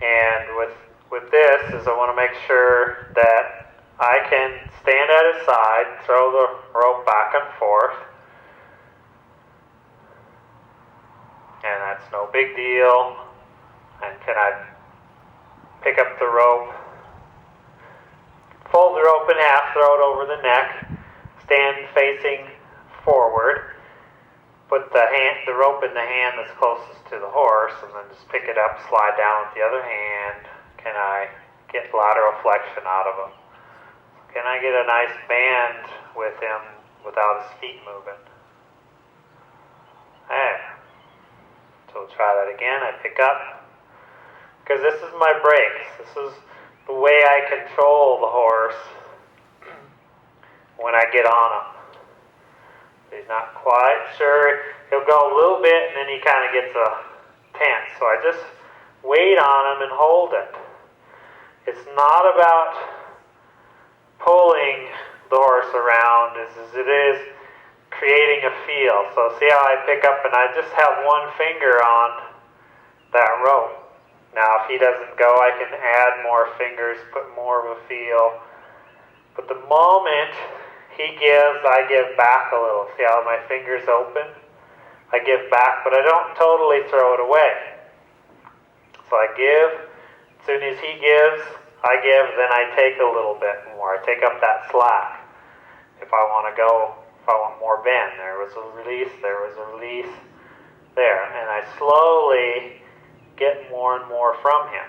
And with this is I want to make sure that I can stand at his side, throw the rope back and forth, and that's no big deal. And can I pick up the rope, fold the rope in half, throw it over the neck, stand facing forward, put the rope in the hand that's closest to the horse, and then just pick it up, slide down with the other hand. Can I get lateral flexion out of him? Can I get a nice band with him without his feet moving? There. So we'll try that again. I pick up, because this is my brakes. This is the way I control the horse when I get on him. He's not quite sure. He'll go a little bit and then he kind of gets tense. So I just wait on him and hold it. It's not about pulling the horse around as it is creating a feel. So see how I pick up and I just have one finger on that rope. Now if he doesn't go, I can add more fingers, put more of a feel. But the moment he gives, I give back a little. See how my fingers open? I give back, but I don't totally throw it away. So I give. As soon as he gives, I give, then I take a little bit more. I take up that slack. If I want to go, if I want more bend, there was a release there. And I slowly get more and more from him.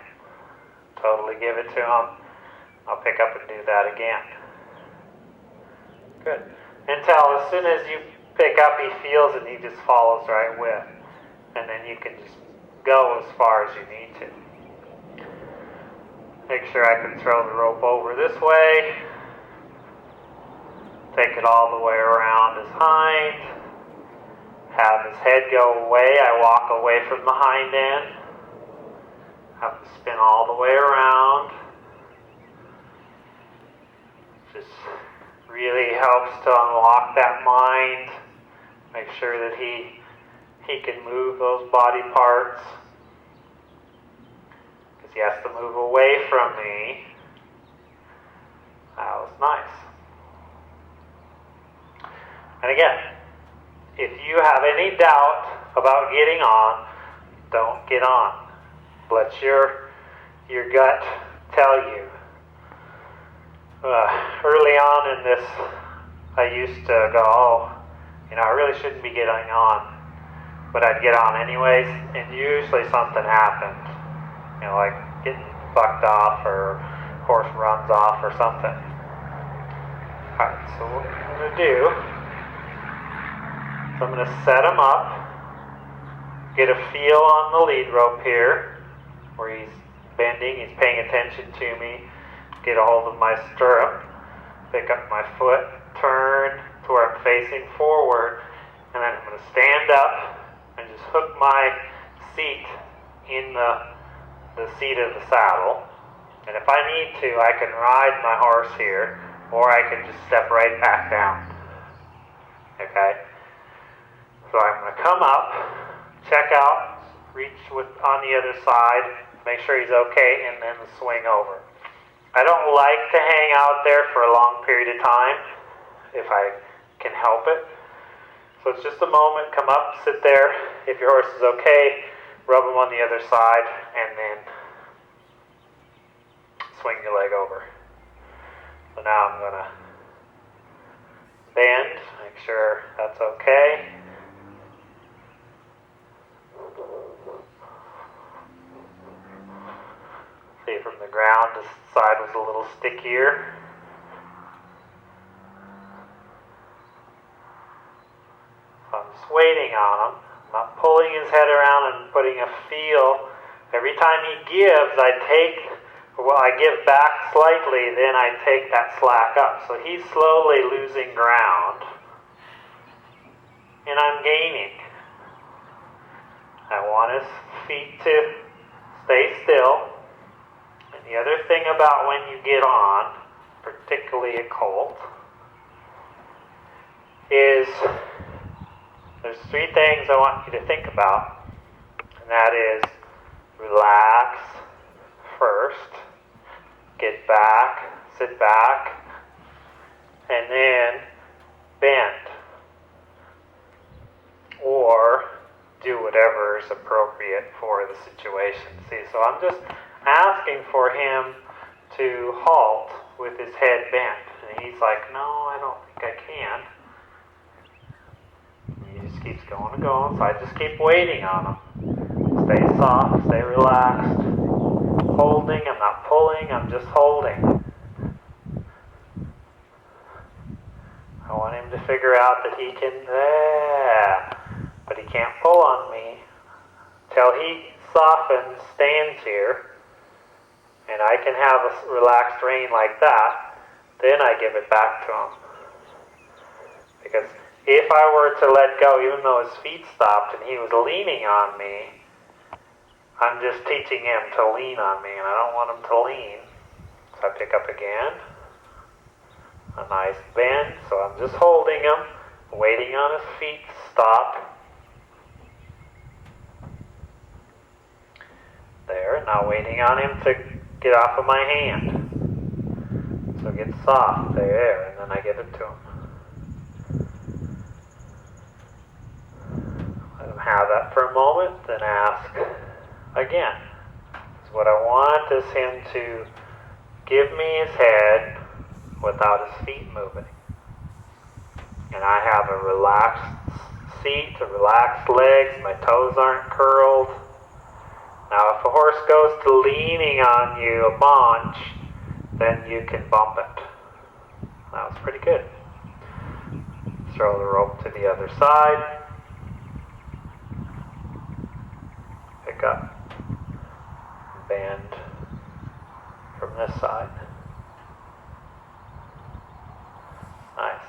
Totally give it to him. I'll pick up and do that again. Good. Until as soon as you pick up, he feels it and he just follows right with. And then you can just go as far as you need to. Make sure I can throw the rope over this way. Take it all the way around his hind. Have his head go away. I walk away from the hind end. Have to spin all the way around. Just really helps to unlock that mind. Make sure that he can move those body parts. Because he has to move away from me. That was nice. And again, if you have any doubt about getting on, don't get on. Let your gut tell you. Early on in this, I used to go, I really shouldn't be getting on. But I'd get on anyways, and usually something happened. Like getting bucked off or horse runs off or something. Alright, so what I'm going to do, I'm going to set him up, get a feel on the lead rope here, where he's bending, he's paying attention to me, get a hold of my stirrup, pick up my foot, turn to where I'm facing forward, and then I'm going to stand up and just hook my seat in the seat of the saddle. And if I need to, I can ride my horse here, or I can just step right back down. Okay? So I'm going to come up, check out, reach on the other side, make sure he's okay, and then swing over. I don't like to hang out there for a long period of time, if I can help it. So it's just a moment, come up, sit there. If your horse is okay, rub him on the other side, and then swing your leg over. So now I'm going to bend, make sure that's okay. See, from the ground, this side was a little stickier. So I'm just waiting on him. I'm not pulling his head around and putting a feel. Every time he gives, I give back slightly, then I take that slack up. So he's slowly losing ground, and I'm gaining. I want his feet to stay still. And the other thing about when you get on, particularly a colt, is there's three things I want you to think about. And that is relax, sit back and then bend, or do whatever is appropriate for the situation. See, so I'm just asking for him to halt with his head bent. And he's like, no, I don't think I can. And he just keeps going and going, so I just keep waiting on him. Stay soft, stay relaxed. Holding, I'm not pulling, I'm just holding. I want him to figure out that he can, but he can't pull on me till he softens, stands here, and I can have a relaxed rein like that. Then I give it back to him. Because if I were to let go, even though his feet stopped and he was leaning on me, I'm just teaching him to lean on me, and I don't want him to lean. So I pick up again. A nice bend, so I'm just holding him, waiting on his feet to stop. There, now waiting on him to get off of my hand. So get soft, there, and then I give it to him. Let him have that for a moment, then ask again. So what I want is him to give me his head without his feet moving. And I have a relaxed seat, a relaxed legs, my toes aren't curled. Now if a horse goes to leaning on you a bunch, then you can bump it. That was pretty good. Throw the rope to the other side. Pick up. Bend from this side. Nice.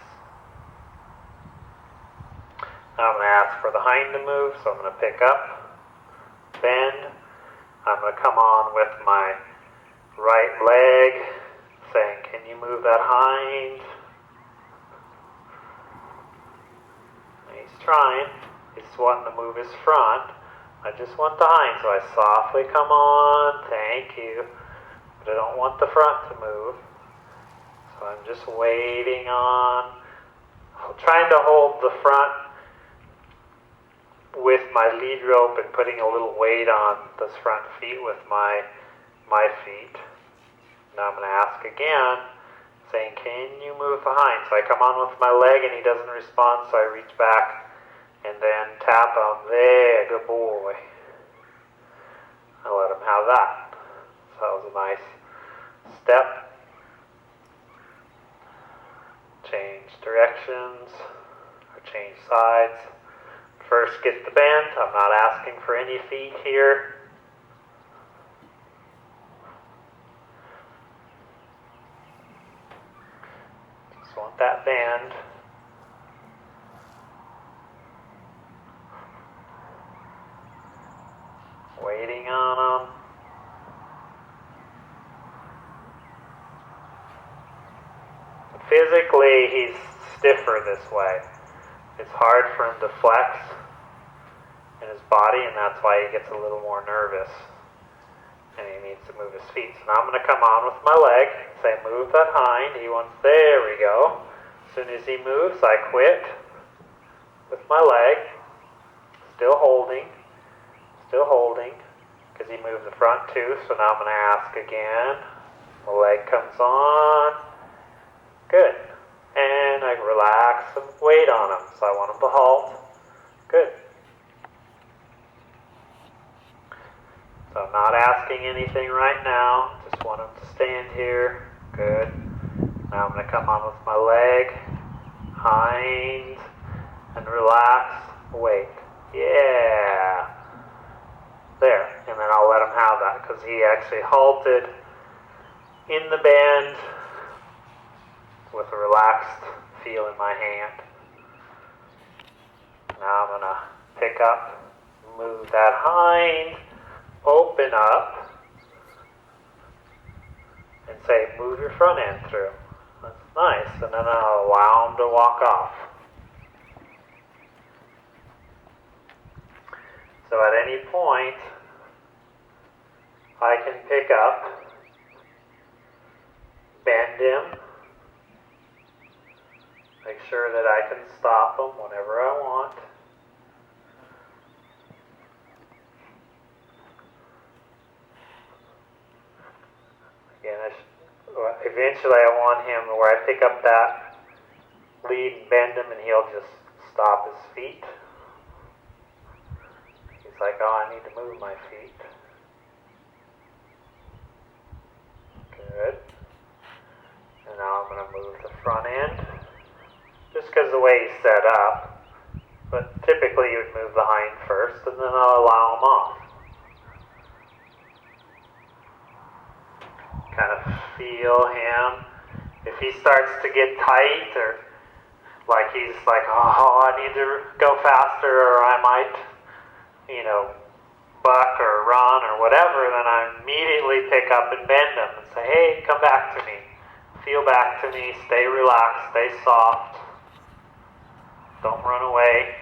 Now I'm going to ask for the hind to move, so I'm going to pick up, bend. I'm going to come on with my right leg, saying, can you move that hind? And he's trying. He's wanting to move his front. I just want the hind, so I softly come on, thank you. But I don't want the front to move. So I'm just waiting on, trying to hold the front with my lead rope and putting a little weight on those front feet with my feet. Now I'm going to ask again, saying, can you move the hind? So I come on with my leg and he doesn't respond, so I reach back and then tap on, there, good boy. I let him have that. So that was a nice step. Change directions, or change sides. First get the bend. I'm not asking for any feet here. Just want that bend. Waiting on them. Physically, he's stiffer this way. It's hard for him to flex in his body, and that's why he gets a little more nervous. And he needs to move his feet. So now I'm going to come on with my leg, say, move that hind. He wants, there we go. As soon as he moves, I quit with my leg, still holding, because he moved the front too. So now I'm going to ask again. My leg comes on. Good. And I relax and wait on him. So I want him to halt. Good. So I'm not asking anything right now. Just want him to stand here. Good. Now I'm going to come on with my leg. Hind. And relax. Wait. Yeah. There. And then I'll let him have that because he actually halted in the bend with a relaxed feel in my hand. Now I'm going to pick up, move that hind, open up, and say, move your front end through. That's nice. And then I'll allow him to walk off. So at any point, I can pick up, bend him. Make sure that I can stop him whenever I want. Again, eventually I want him where I pick up that lead and bend him and he'll just stop his feet. He's like, oh, I need to move my feet. Good. And now I'm going to move the front end. Just because of the way he's set up. But typically you would move the hind first and then I'll allow him off. Kind of feel him. If he starts to get tight or like he's like, oh, I need to go faster or I might, buck or run or whatever, then I immediately pick up and bend him and say, hey, come back to me. Feel back to me. Stay relaxed. Stay soft. Don't run away.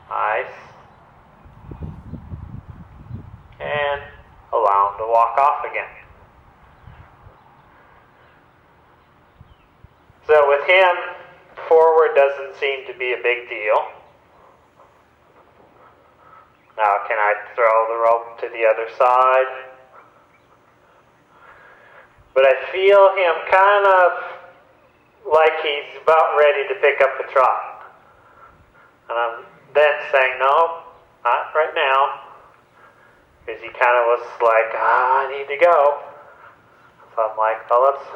Nice. And allow him to walk off again. So with him, forward doesn't seem to be a big deal. Now can I throw the rope to the other side? But I feel him kind of like he's about ready to pick up the trot. And I'm then saying, no, not right now. Because he kind of was like, I need to go. So I'm like, well, let's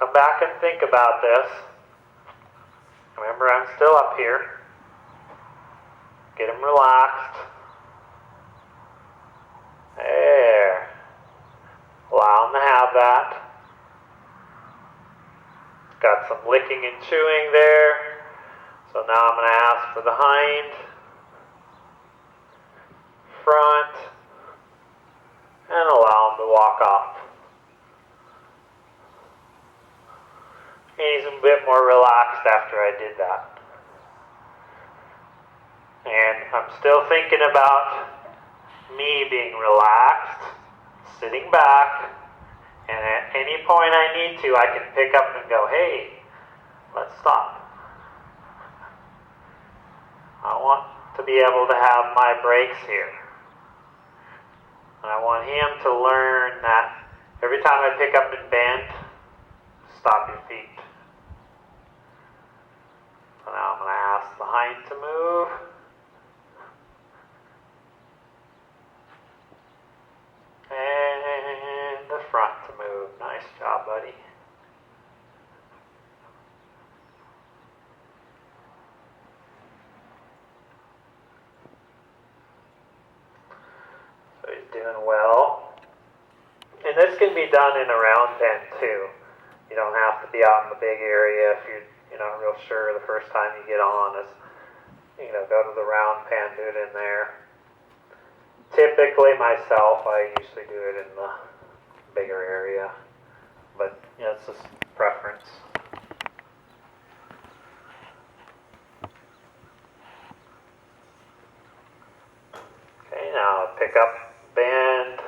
come back and think about this. Remember, I'm still up here. Get him relaxed. There. Allow him to have that. Got some licking and chewing there. So now I'm going to ask for the hind, front, and allow him to walk off. He's a bit more relaxed after I did that. And I'm still thinking about me being relaxed, sitting back, and at any point I need to, I can pick up and go, hey, let's stop. I want to be able to have my breaks here. And I want him to learn that every time I pick up and bend, stop your feet. So now I'm going to ask the hind to move. And the front to move. Nice job, buddy. So he's doing well. And this can be done in a round pen too. You don't have to be out in the big area if you're not real sure the first time you get on. Is go to the round pen, do it in there. Typically myself, I usually do it in the bigger area, but it's just preference. Okay, now pick up, bend.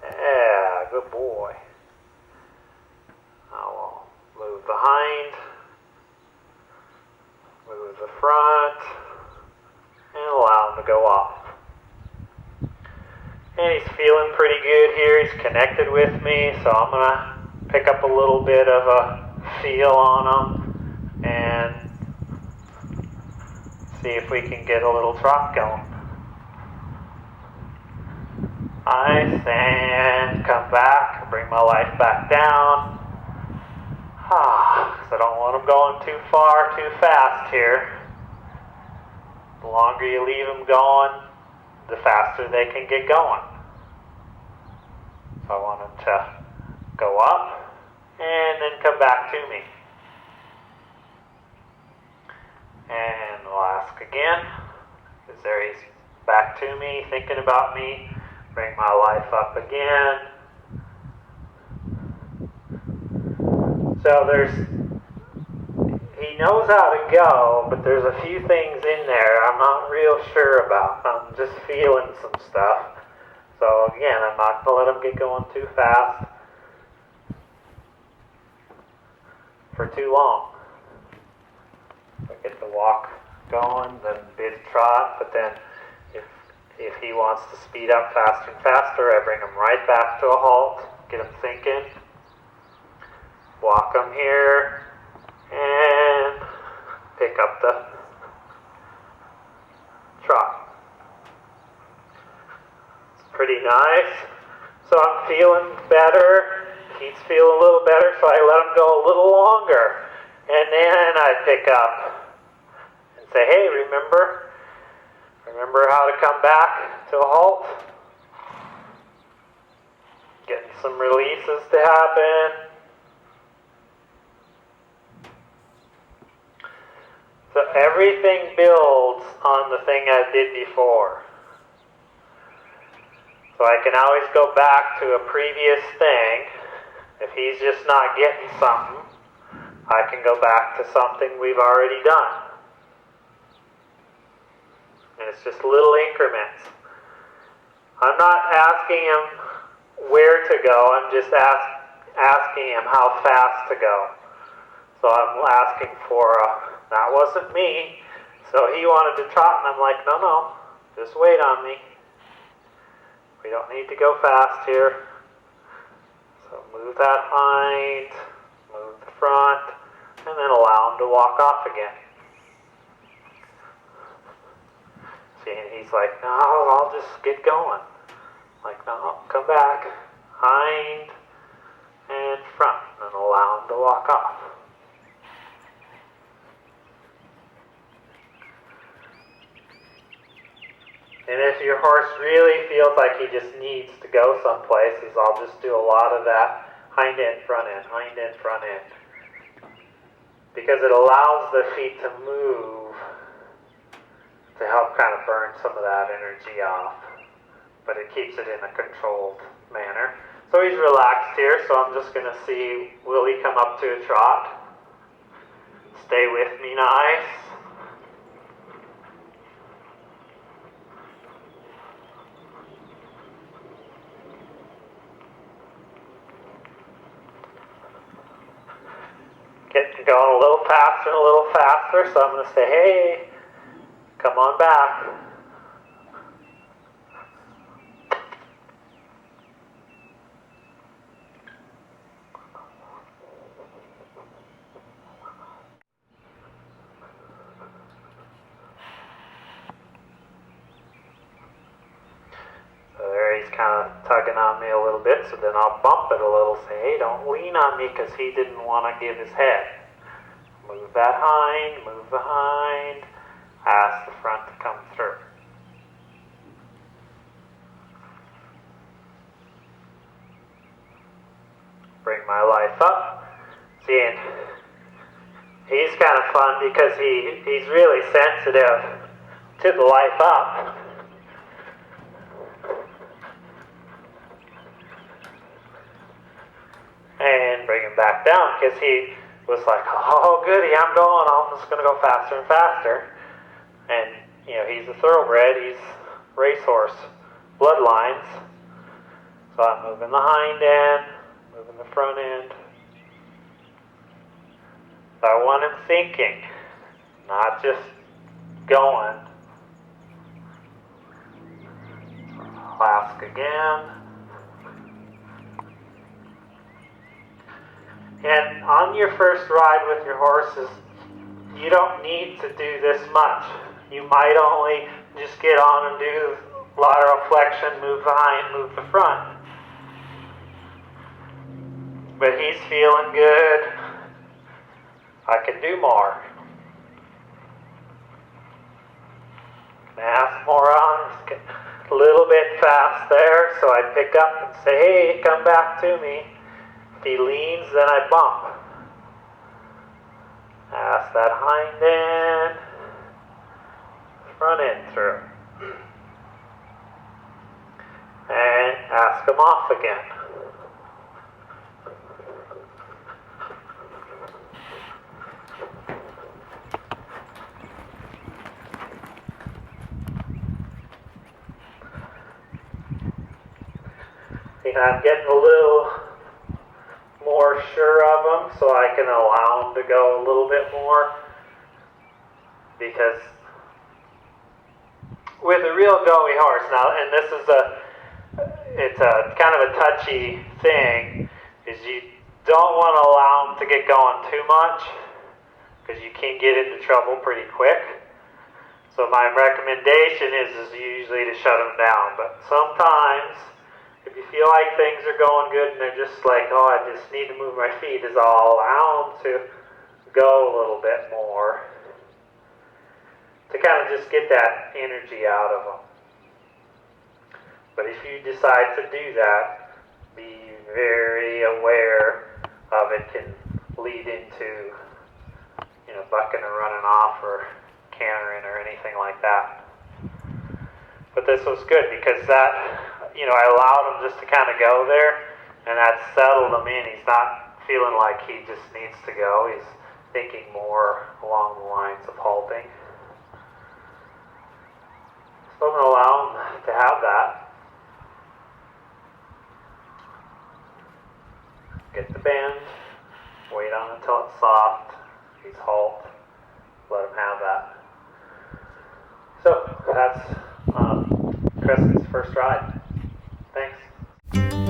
Yeah, good boy. Now we'll move the hind, move the front, and allow him to go off. And he's feeling pretty good here. He's connected with me, so I'm going to pick up a little bit of a feel on him and see if we can get a little trot going. Nice, and come back, bring my life back down. Because I don't want him going too far, too fast here. The longer you leave them going, the faster they can get going. So I want them to go up and then come back to me. And we'll ask again. Is there he's back to me, thinking about me. Bring my life up again. So he knows how to go, but there's a few things in there I'm not real sure about. I'm just feeling some stuff. So again, I'm not going to let him get going too fast for too long. I get the walk going, then bit trot, but then if he wants to speed up faster and faster, I bring him right back to a halt, get him thinking, walk him here, and pick up the trot. It's pretty nice. So I'm feeling better. He's feeling a little better, so I let him go a little longer. And then I pick up and say, hey, remember how to come back to a halt? Getting some releases to happen. So everything builds on the thing I did before. So I can always go back to a previous thing. If he's just not getting something, I can go back to something we've already done. And it's just little increments. I'm not asking him where to go, I'm just asking him how fast to go. So I'm asking for that wasn't me. So he wanted to trot, and I'm like, no, just wait on me. We don't need to go fast here. So move that hind, move the front, and then allow him to walk off again. See, and he's like, no, I'll just get going. I'm like, no, come back, hind and front, and allow him to walk off. And if your horse really feels like he just needs to go someplace, I'll just do a lot of that hind end, front end, hind end, front end. Because it allows the feet to move to help kind of burn some of that energy off. But it keeps it in a controlled manner. So he's relaxed here, so I'm just going to see, will he come up to a trot? Stay with me nice. Getting going a little faster and a little faster, so I'm going to say, hey, come on back. So there he's kind of tugging on me a little bit, so then I'll bump it a little, say, hey, don't lean on me, because he didn't want to give his head. Move that hind, move the hind, ask the front to come through. Bring my life up. See, and he's kind of fun because he's really sensitive to the life up. And bring him back down because he was like, oh goody, I'm just going to go faster and faster. And, he's a thoroughbred, he's racehorse bloodlines. So I'm moving the hind end, moving the front end. So I want him thinking, not just going. I'll ask again. And on your first ride with your horses, you don't need to do this much. You might only just get on and do lateral flexion, move the hind, move the front. But he's feeling good. I can do more. Can I ask more on? Just get a little bit fast there, so I pick up and say, hey, come back to me. If he leans, then I bump. Ask that hind end, front end through. And ask him off again. and I'm getting a little more sure of him, so I can allow him to go a little bit more. Because with a real go-y horse, now, and this is it's a kind of a touchy thing, is you don't want to allow him to get going too much, because you can get into trouble pretty quick. So my recommendation is usually to shut them down. But sometimes, if you feel like things are going good and they're just like, oh, I just need to move my feet, is I'll allow them to go a little bit more to kind of just get that energy out of them. But if you decide to do that, be very aware of it can lead into, bucking or running off or cantering or anything like that. But this was good because that, I allowed him just to kind of go there, and that settled him in. He's not feeling like he just needs to go. He's thinking more along the lines of halting. So I'm going to allow him to have that. Get the bend, wait on it until it's soft. He's halt. Let him have that. So that's Crescent's first ride. Thanks.